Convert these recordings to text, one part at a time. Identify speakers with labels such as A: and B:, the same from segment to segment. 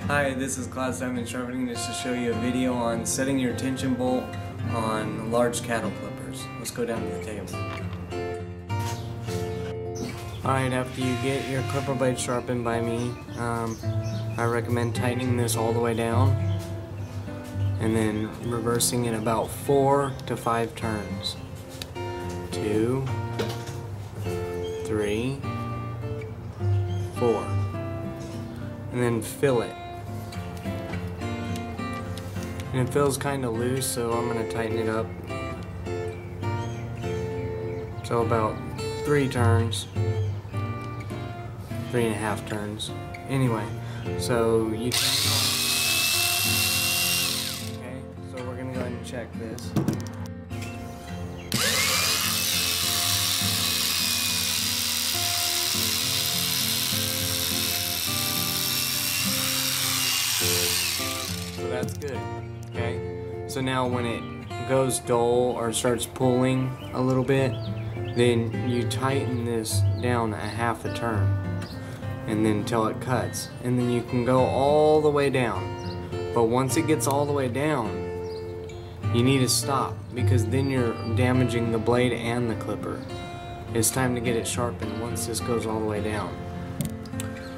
A: Hi, this is Class Diamond Sharpening, just to show you a video on setting your tension bolt on large cattle clippers. Let's go down to the table. Alright, after you get your clipper blade sharpened by me, I recommend tightening this all the way down and then reversing it about 4 to 5 turns. 2, 3, 4. And then fill it. And it feels kind of loose, so I'm going to tighten it up. So about 3 turns. 3.5 turns. Anyway, so you can... Okay, so we're going to go ahead and check this. So that's good. Okay, so now when it goes dull or starts pulling a little bit, then you tighten this down a half a turn and then until it cuts, and then you can go all the way down. But once it gets all the way down, you need to stop, because then you're damaging the blade and the clipper. It's time to get it sharpened once this goes all the way down.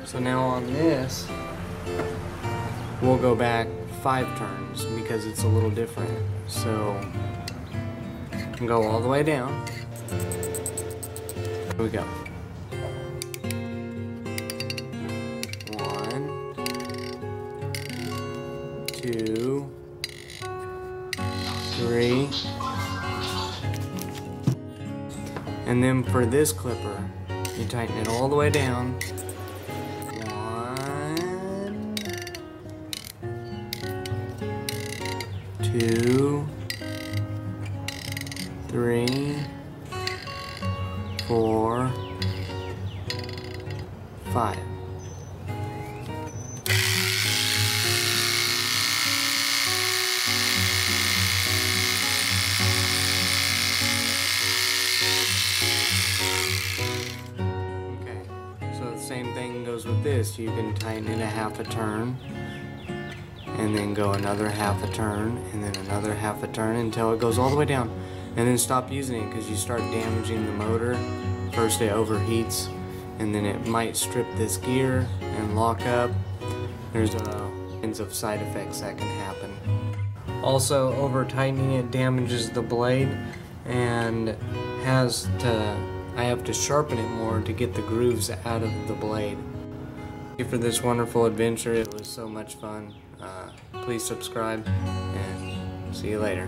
A: So now on this, we'll go back 5 turns because it's a little different. So go all the way down. Here we go. 1, 2, 3. And then for this clipper, you tighten it all the way down. 2, 3, 4, 5. Okay, so the same thing goes with this. You can tighten it a half a turn, and then go another half a turn, and then another half a turn until it goes all the way down, and then stop using it because you start damaging the motor. First it overheats, and then it might strip this gear and lock up. There's kinds of side effects that can happen. Also, over tightening it damages the blade, and I have to sharpen it more to get the grooves out of the blade. Thank you for this wonderful adventure. It was so much fun. Please subscribe, and see you later.